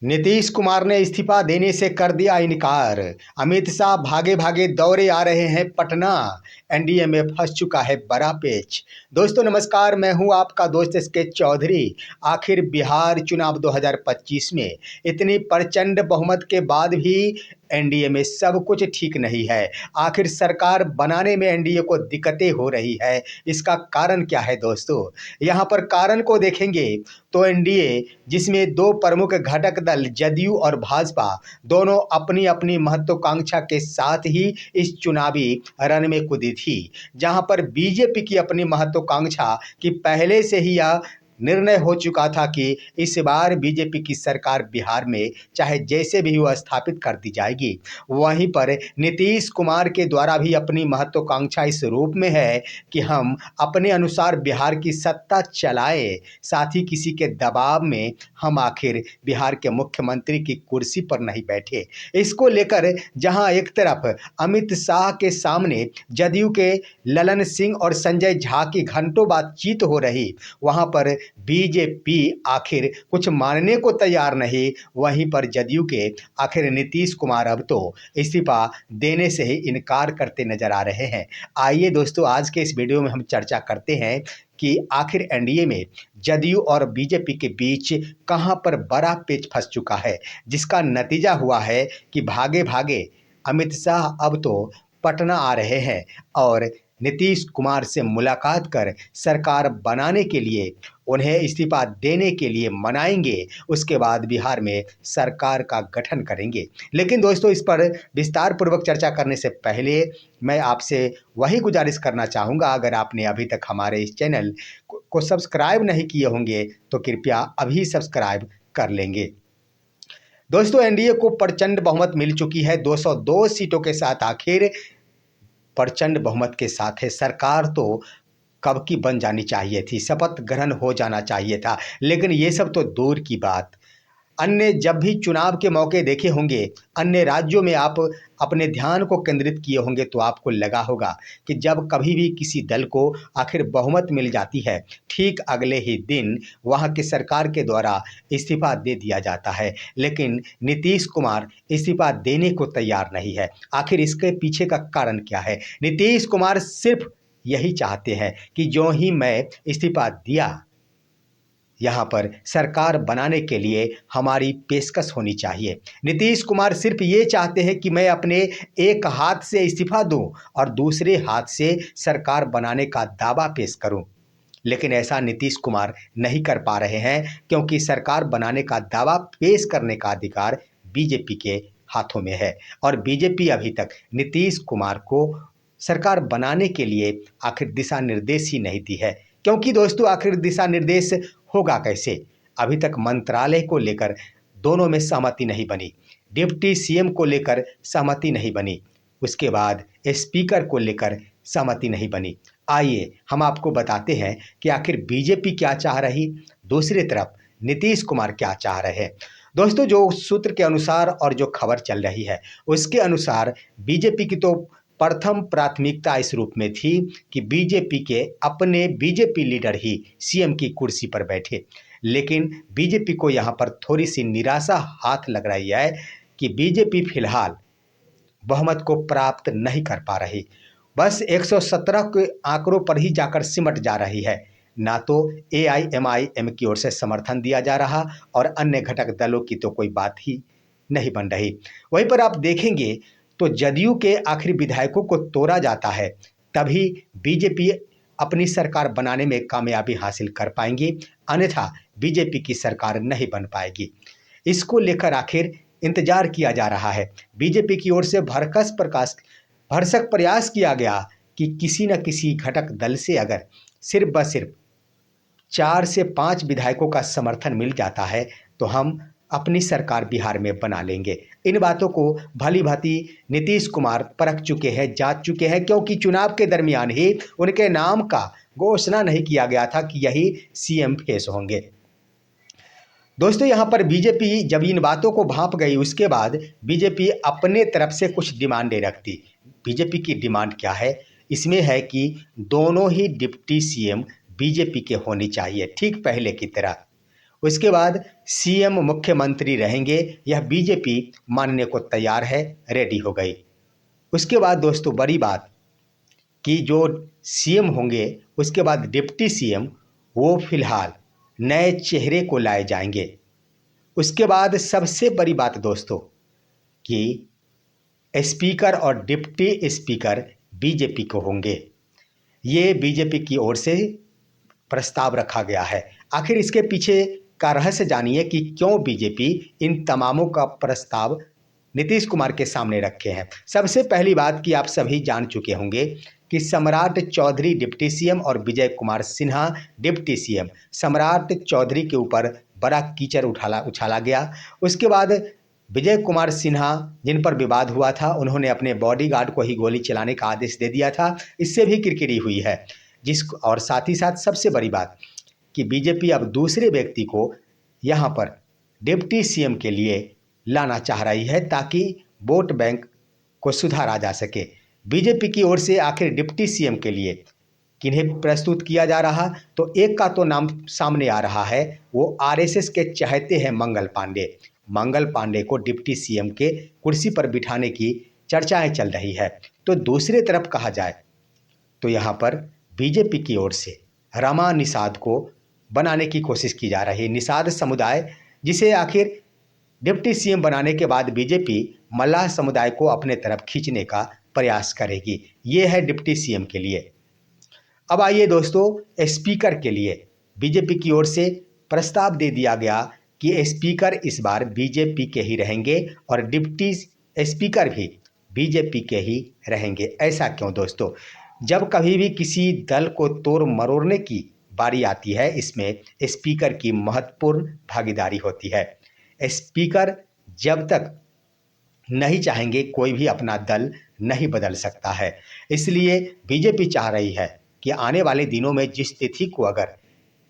नीतीश कुमार ने इस्तीफा देने से कर दिया इनकार। अमित शाह भागे भागे दौड़े आ रहे हैं पटना। एनडीए में फंस चुका है बड़ा पेच। दोस्तों नमस्कार, मैं हूं आपका दोस्त एसके चौधरी। आखिर बिहार चुनाव 2025 में इतनी प्रचंड बहुमत के बाद भी एनडीए में सब कुछ ठीक नहीं है। आखिर सरकार बनाने में एनडीए को दिक्कतें हो रही है। इसका कारण क्या है दोस्तों? यहाँ पर कारण को देखेंगे तो एनडीए जिसमें दो प्रमुख घटक दल जदयू और भाजपा दोनों अपनी अपनी महत्वाकांक्षा के साथ ही इस चुनावी रण में कूदी थी। जहां पर बीजेपी की अपनी महत्वाकांक्षा की पहले से ही यह निर्णय हो चुका था कि इस बार बीजेपी की सरकार बिहार में चाहे जैसे भी वो स्थापित कर दी जाएगी। वहीं पर नीतीश कुमार के द्वारा भी अपनी महत्वाकांक्षा इस रूप में है कि हम अपने अनुसार बिहार की सत्ता चलाए, साथ ही किसी के दबाव में हम आखिर बिहार के मुख्यमंत्री की कुर्सी पर नहीं बैठे। इसको लेकर जहां एक तरफ अमित शाह के सामने जदयू के ललन सिंह और संजय झा की घंटों बातचीत हो रही, वहां पर बीजेपी आखिर कुछ मानने को तैयार नहीं। वहीं पर जदयू के आखिर नीतीश कुमार अब तो इस्तीफा देने से ही इनकार करते नजर आ रहे हैं। आइए दोस्तों, आज के इस वीडियो में हम चर्चा करते हैं कि आखिर एनडीए में जदयू और बीजेपी के बीच कहां पर बड़ा पेच फंस चुका है, जिसका नतीजा हुआ है कि भागे भागे अमित शाह अब तो पटना आ रहे हैं और नीतीश कुमार से मुलाकात कर सरकार बनाने के लिए, उन्हें इस्तीफा देने के लिए मनाएंगे। उसके बाद बिहार में सरकार का गठन करेंगे। लेकिन दोस्तों, इस पर विस्तार पूर्वक चर्चा करने से पहले मैं आपसे वही गुजारिश करना चाहूँगा, अगर आपने अभी तक हमारे इस चैनल को सब्सक्राइब नहीं किए होंगे तो कृपया अभी सब्सक्राइब कर लेंगे। दोस्तों, एनडीए को प्रचंड बहुमत मिल चुकी है 202 सीटों के साथ। आखिर प्रचंड बहुमत के साथ है सरकार तो कब की बन जानी चाहिए थी, शपथ ग्रहण हो जाना चाहिए था। लेकिन ये सब तो दूर की बात। अन्य जब भी चुनाव के मौके देखे होंगे, अन्य राज्यों में आप अपने ध्यान को केंद्रित किए होंगे तो आपको लगा होगा कि जब कभी भी किसी दल को आखिर बहुमत मिल जाती है, ठीक अगले ही दिन वहां की सरकार के द्वारा इस्तीफा दे दिया जाता है। लेकिन नीतीश कुमार इस्तीफा देने को तैयार नहीं है। आखिर इसके पीछे का कारण क्या है? नीतीश कुमार सिर्फ यही चाहते हैं कि जो ही मैं इस्तीफा दिया, यहाँ पर सरकार बनाने के लिए हमारी पेशकश होनी चाहिए। नीतीश कुमार सिर्फ ये चाहते हैं कि मैं अपने एक हाथ से इस्तीफा दूं और दूसरे हाथ से सरकार बनाने का दावा पेश करूं। लेकिन ऐसा नीतीश कुमार नहीं कर पा रहे हैं, क्योंकि सरकार बनाने का दावा पेश करने का अधिकार बीजेपी के हाथों में है और बीजेपी अभी तक नीतीश कुमार को सरकार बनाने के लिए आखिर दिशा निर्देश ही नहीं दी है। क्योंकि दोस्तों, आखिर दिशा निर्देश होगा कैसे? अभी तक मंत्रालय को लेकर दोनों में सहमति नहीं बनी, डिप्टी सीएम को लेकर सहमति नहीं बनी, उसके बाद स्पीकर को लेकर सहमति नहीं बनी। आइए हम आपको बताते हैं कि आखिर बीजेपी क्या चाह रही, दूसरी तरफ नीतीश कुमार क्या चाह रहे हैं। दोस्तों, जो सूत्र के अनुसार और जो खबर चल रही है उसके अनुसार बीजेपी की तो प्रथम प्राथमिकता इस रूप में थी कि बीजेपी के अपने बीजेपी लीडर ही सीएम की कुर्सी पर बैठे। लेकिन बीजेपी को यहाँ पर थोड़ी सी निराशा हाथ लग रही है कि बीजेपी फिलहाल बहुमत को प्राप्त नहीं कर पा रही, बस 117 के आंकड़ों पर ही जाकर सिमट जा रही है। ना तो एआईएमआईएम की ओर से समर्थन दिया जा रहा और अन्य घटक दलों की तो कोई बात ही नहीं बन रही। वहीं पर आप देखेंगे तो जदयू के आखिरी विधायकों को तोड़ा जाता है, तभी बीजेपी अपनी सरकार बनाने में कामयाबी हासिल कर पाएंगी, अन्यथा बीजेपी की सरकार नहीं बन पाएगी। इसको लेकर आखिर इंतजार किया जा रहा है। बीजेपी की ओर से भरसक प्रयास किया गया कि किसी न किसी घटक दल से अगर सिर्फ ब सिर्फ 4 से 5 विधायकों का समर्थन मिल जाता है तो हम अपनी सरकार बिहार में बना लेंगे। इन बातों को भली भांति नीतीश कुमार परख चुके हैं, जांच चुके हैं, क्योंकि चुनाव के दरमियान ही उनके नाम का घोषणा नहीं किया गया था कि यही सीएम फेस होंगे। दोस्तों, यहाँ पर बीजेपी जब इन बातों को भांप गई, उसके बाद बीजेपी अपने तरफ से कुछ डिमांडें रखती। बीजेपी की डिमांड क्या है? इसमें है कि दोनों ही डिप्टी सीएम बीजेपी के होनी चाहिए, ठीक पहले की तरह। उसके बाद सीएम मुख्यमंत्री रहेंगे, यह बीजेपी मानने को तैयार है, रेडी हो गई। उसके बाद दोस्तों बड़ी बात कि जो सीएम होंगे उसके बाद डिप्टी सीएम वो फिलहाल नए चेहरे को लाए जाएंगे। उसके बाद सबसे बड़ी बात दोस्तों कि स्पीकर और डिप्टी स्पीकर बीजेपी को होंगे। ये बीजेपी की ओर से प्रस्ताव रखा गया है। आखिर इसके पीछे का रहस्य जानिए कि क्यों बीजेपी इन तमामों का प्रस्ताव नीतीश कुमार के सामने रखे हैं। सबसे पहली बात कि आप सभी जान चुके होंगे कि सम्राट चौधरी डिप्टी सीएम और विजय कुमार सिन्हा डिप्टी सीएम। सम्राट चौधरी के ऊपर बड़ा कीचड़ उछाला गया। उसके बाद विजय कुमार सिन्हा जिन पर विवाद हुआ था, उन्होंने अपने बॉडीगार्ड को ही गोली चलाने का आदेश दे दिया था। इससे भी किरकिरी हुई है। और साथ ही साथ सबसे बड़ी बात कि बीजेपी अब दूसरे व्यक्ति को यहाँ पर डिप्टी सीएम के लिए लाना चाह रही है ताकि वोट बैंक को सुधारा जा सके। बीजेपी की ओर से आखिर डिप्टी सीएम के लिए किन्हें प्रस्तुत किया जा रहा, तो एक का तो नाम सामने आ रहा है, वो आरएसएस के चहेते हैं मंगल पांडे। मंगल पांडे को डिप्टी सीएम के कुर्सी पर बिठाने की चर्चाएं चल रही है। तो दूसरी तरफ कहा जाए तो यहाँ पर बीजेपी की ओर से रमा निषाद को बनाने की कोशिश की जा रही है। निषाद समुदाय जिसे आखिर डिप्टी सीएम बनाने के बाद बीजेपी मल्लाह समुदाय को अपने तरफ खींचने का प्रयास करेगी। ये है डिप्टी सीएम के लिए। अब आइए दोस्तों स्पीकर के लिए बीजेपी की ओर से प्रस्ताव दे दिया गया कि स्पीकर इस बार बीजेपी के ही रहेंगे और डिप्टी स्पीकर भी बीजेपी के ही रहेंगे। ऐसा क्यों दोस्तों? जब कभी भी किसी दल को तोड़ मरोड़ने की बारी आती है, इसमें स्पीकर की महत्वपूर्ण भागीदारी होती है। स्पीकर जब तक नहीं चाहेंगे कोई भी अपना दल नहीं बदल सकता है। इसलिए बीजेपी चाह रही है कि आने वाले दिनों में जिस तिथि को अगर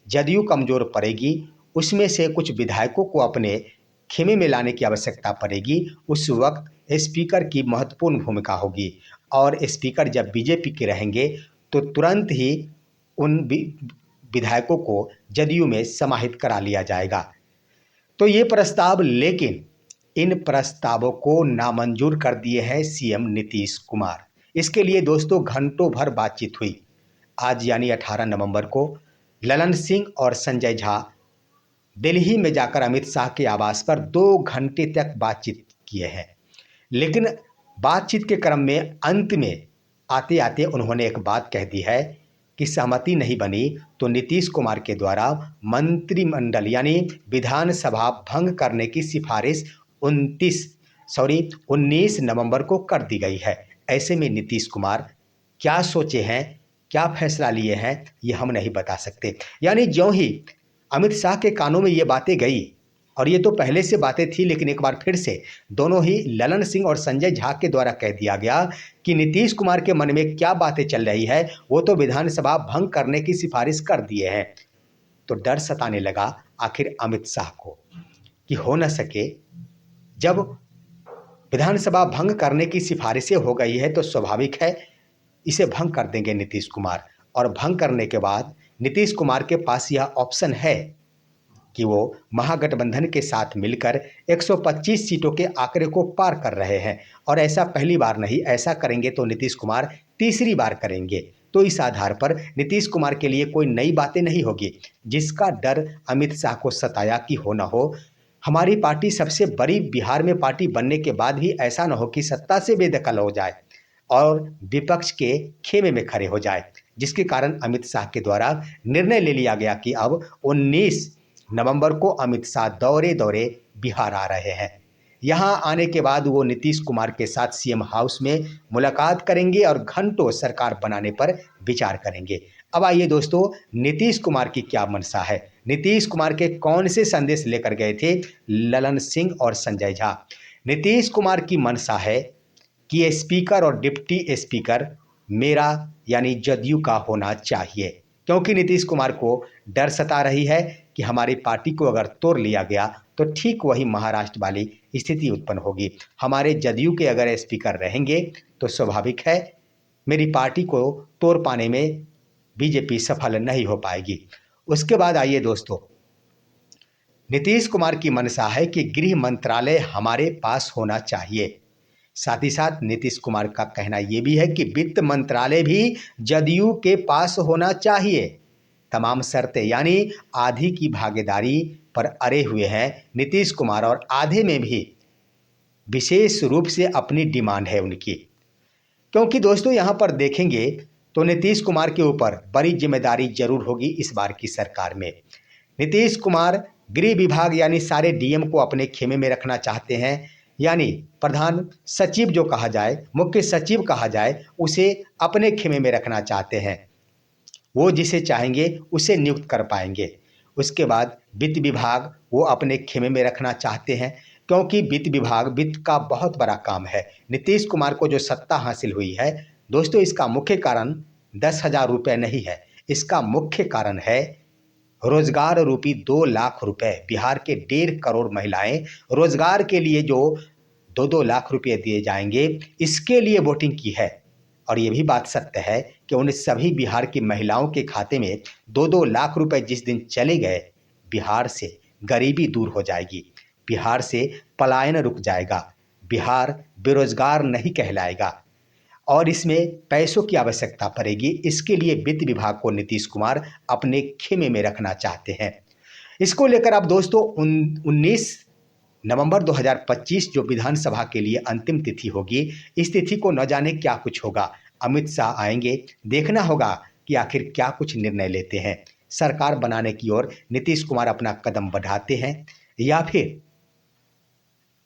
जदयू कमज़ोर पड़ेगी, उसमें से कुछ विधायकों को अपने खेमे में लाने की आवश्यकता पड़ेगी। उस वक्त स्पीकर की महत्वपूर्ण भूमिका होगी और स्पीकर जब बीजेपी के रहेंगे तो तुरंत ही उन विधायकों को जदयू में समाहित करा लिया जाएगा। तो ये प्रस्ताव, लेकिन इन प्रस्तावों को नामंजूर कर दिए हैं सीएम नीतीश कुमार। इसके लिए दोस्तों घंटों भर बातचीत हुई। आज यानी 18 नवंबर को ललन सिंह और संजय झा दिल्ली में जाकर अमित शाह के आवास पर 2 घंटे तक बातचीत किए हैं। लेकिन बातचीत के क्रम में अंत में आते आते उन्होंने एक बात कह दी है कि सहमति नहीं बनी तो नीतीश कुमार के द्वारा मंत्रिमंडल यानी विधानसभा भंग करने की सिफारिश 19 नवंबर को कर दी गई है। ऐसे में नीतीश कुमार क्या सोचे हैं, क्या फैसला लिए हैं, ये हम नहीं बता सकते। यानी ज्यों ही अमित शाह के कानों में ये बातें गई, और ये तो पहले से बातें थी, लेकिन एक बार फिर से दोनों ही ललन सिंह और संजय झा के द्वारा कह दिया गया कि नीतीश कुमार के मन में क्या बातें चल रही है, वो तो विधानसभा भंग करने की सिफारिश कर दिए हैं। तो डर सताने लगा आखिर अमित शाह को कि हो न सके, जब विधानसभा भंग करने की सिफारिशें हो गई है तो स्वाभाविक है इसे भंग कर देंगे नीतीश कुमार। और भंग करने के बाद नीतीश कुमार के पास यह ऑप्शन है कि वो महागठबंधन के साथ मिलकर 125 सीटों के आंकड़े को पार कर रहे हैं। और ऐसा पहली बार नहीं, ऐसा करेंगे तो नीतीश कुमार तीसरी बार करेंगे। तो इस आधार पर नीतीश कुमार के लिए कोई नई बातें नहीं होगी। जिसका डर अमित शाह को सताया कि हो ना हो हमारी पार्टी सबसे बड़ी बिहार में पार्टी बनने के बाद भी ऐसा न हो कि सत्ता से बेदखल हो जाए और विपक्ष के खेमे में खड़े हो जाए, जिसके कारण अमित शाह के द्वारा निर्णय ले लिया गया कि अब 19 नवंबर को अमित शाह दौरे दौरे बिहार आ रहे हैं। यहाँ आने के बाद वो नीतीश कुमार के साथ सीएम हाउस में मुलाकात करेंगे और घंटों सरकार बनाने पर विचार करेंगे। अब आइए दोस्तों, नीतीश कुमार की क्या मंशा है, नीतीश कुमार के कौन से संदेश लेकर गए थे ललन सिंह और संजय झा। नीतीश कुमार की मंशा है कि स्पीकर और डिप्टी स्पीकर मेरा यानी जदयू का होना चाहिए, क्योंकि नीतीश कुमार को डर सता रही है कि हमारी पार्टी को अगर तोड़ लिया गया तो ठीक वही महाराष्ट्र वाली स्थिति उत्पन्न होगी। हमारे जदयू के अगर स्पीकर रहेंगे तो स्वाभाविक है मेरी पार्टी को तोड़ पाने में बीजेपी सफल नहीं हो पाएगी। उसके बाद आइए दोस्तों, नीतीश कुमार की मंशा है कि गृह मंत्रालय हमारे पास होना चाहिए। साथ ही साथ नीतीश कुमार का कहना ये भी है कि वित्त मंत्रालय भी जदयू के पास होना चाहिए। तमाम शर्तें यानी आधी की भागीदारी पर अड़े हुए हैं नीतीश कुमार और आधे में भी विशेष रूप से अपनी डिमांड है उनकी। क्योंकि दोस्तों यहाँ पर देखेंगे तो नीतीश कुमार के ऊपर बड़ी जिम्मेदारी जरूर होगी इस बार की सरकार में। नीतीश कुमार गृह विभाग यानी सारे डीएम को अपने खेमे में रखना चाहते हैं, यानी प्रधान सचिव जो कहा जाए, मुख्य सचिव कहा जाए, उसे अपने खेमे में रखना चाहते हैं। वो जिसे चाहेंगे उसे नियुक्त कर पाएंगे। उसके बाद वित्त विभाग वो अपने खेमे में रखना चाहते हैं, क्योंकि वित्त विभाग वित्त का बहुत बड़ा काम है। नीतीश कुमार को जो सत्ता हासिल हुई है दोस्तों, इसका मुख्य कारण 10,000 रुपये नहीं है, इसका मुख्य कारण है रोजगार रूपी 2 लाख रुपए। बिहार के 1.5 करोड़ महिलाएं रोजगार के लिए जो 2-2 लाख रुपए दिए जाएंगे, इसके लिए वोटिंग की है। और ये भी बात सत्य है कि उन सभी बिहार की महिलाओं के खाते में 2-2 लाख रुपए जिस दिन चले गए, बिहार से गरीबी दूर हो जाएगी, बिहार से पलायन रुक जाएगा, बिहार बेरोजगार नहीं कहलाएगा और इसमें पैसों की आवश्यकता पड़ेगी। इसके लिए वित्त विभाग को नीतीश कुमार अपने खेमे में रखना चाहते हैं। इसको लेकर अब दोस्तों 19 नवंबर 2025 जो विधानसभा के लिए अंतिम तिथि होगी, इस तिथि को न जाने क्या कुछ होगा। अमित शाह आएंगे, देखना होगा कि आखिर क्या कुछ निर्णय लेते हैं। सरकार बनाने की ओर नीतीश कुमार अपना कदम बढ़ाते हैं या फिर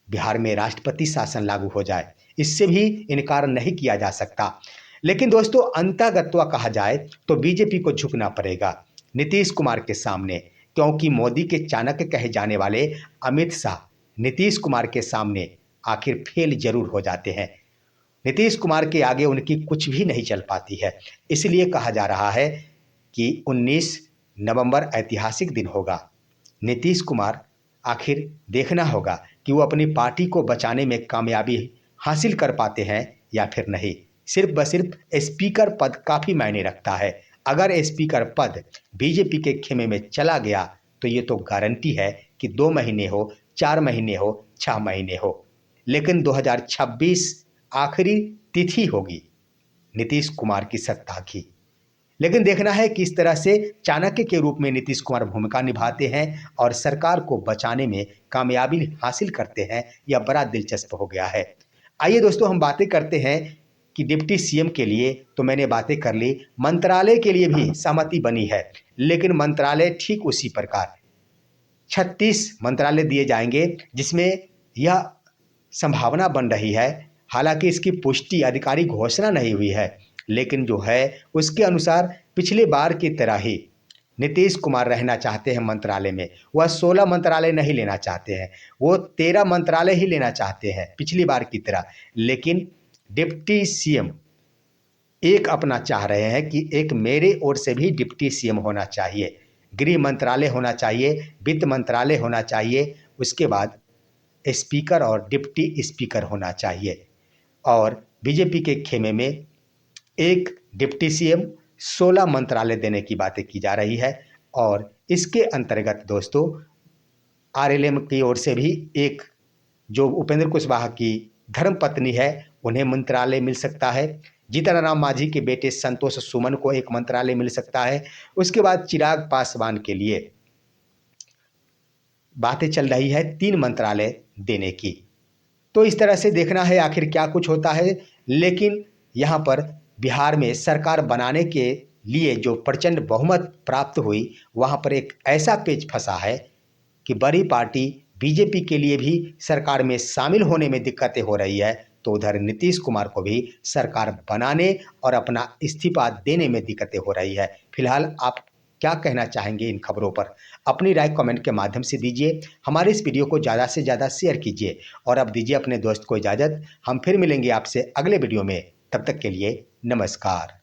बिहार में राष्ट्रपति शासन लागू हो जाए, इससे भी इनकार नहीं किया जा सकता। लेकिन दोस्तों अंतःगत्वा कहा जाए तो बीजेपी को झुकना पड़ेगा नीतीश कुमार के सामने, क्योंकि मोदी के चाणक्य कहे जाने वाले अमित शाह नीतीश कुमार के सामने आखिर फेल जरूर हो जाते हैं। नीतीश कुमार के आगे उनकी कुछ भी नहीं चल पाती है। इसलिए कहा जा रहा है कि 19 नवंबर ऐतिहासिक दिन होगा। नीतीश कुमार आखिर देखना होगा कि वो अपनी पार्टी को बचाने में कामयाबी हासिल कर पाते हैं या फिर नहीं। सिर्फ ब सिर्फ स्पीकर पद काफ़ी मायने रखता है। अगर स्पीकर पद बीजेपी के खेमे में चला गया तो ये तो गारंटी है कि 2 महीने हो, 4 महीने हो, 6 महीने हो, लेकिन 2026 आखिरी तिथि होगी नीतीश कुमार की सत्ता की। लेकिन देखना है कि इस तरह से चाणक्य के रूप में नीतीश कुमार भूमिका निभाते हैं और सरकार को बचाने में कामयाबी हासिल करते हैं। यह बड़ा दिलचस्प हो गया है। आइए दोस्तों हम बातें करते हैं कि डिप्टी सीएम के लिए तो मैंने बातें कर ली, मंत्रालय के लिए भी सहमति बनी है, लेकिन मंत्रालय ठीक उसी प्रकार 36 मंत्रालय दिए जाएंगे, जिसमें यह संभावना बन रही है। हालांकि इसकी पुष्टि आधिकारिक घोषणा नहीं हुई है, लेकिन जो है उसके अनुसार पिछले बार की तरह ही नीतीश कुमार रहना चाहते हैं मंत्रालय में। वह 16 मंत्रालय नहीं लेना चाहते हैं, वो 13 मंत्रालय ही लेना चाहते हैं पिछली बार की तरह। लेकिन डिप्टी सीएम एक अपना चाह रहे हैं कि एक मेरे ओर से भी डिप्टी सीएम होना चाहिए, गृह मंत्रालय होना चाहिए, वित्त मंत्रालय होना चाहिए, उसके बाद स्पीकर और डिप्टी स्पीकर होना चाहिए। और बीजेपी के खेमे में एक डिप्टी सीएम 16 मंत्रालय देने की बातें की जा रही है। और इसके अंतर्गत दोस्तों आरएलएम की ओर से भी एक जो उपेंद्र कुशवाहा की धर्मपत्नी है उन्हें मंत्रालय मिल सकता है। जीतन राम मांझी के बेटे संतोष सुमन को एक मंत्रालय मिल सकता है। उसके बाद चिराग पासवान के लिए बातें चल रही है 3 मंत्रालय देने की। तो इस तरह से देखना है आखिर क्या कुछ होता है। लेकिन यहाँ पर बिहार में सरकार बनाने के लिए जो प्रचंड बहुमत प्राप्त हुई, वहाँ पर एक ऐसा पेच फंसा है कि बड़ी पार्टी बीजेपी के लिए भी सरकार में शामिल होने में दिक्कतें हो रही है, तो उधर नीतीश कुमार को भी सरकार बनाने और अपना इस्तीफा देने में दिक्कतें हो रही है। फिलहाल आप क्या कहना चाहेंगे इन खबरों पर? अपनी राय कमेंट के माध्यम से दीजिए। हमारे इस वीडियो को ज़्यादा से ज़्यादा शेयर कीजिए और अब दीजिए अपने दोस्त को इजाज़त। हम फिर मिलेंगे आपसे अगले वीडियो में। तब तक के लिए नमस्कार।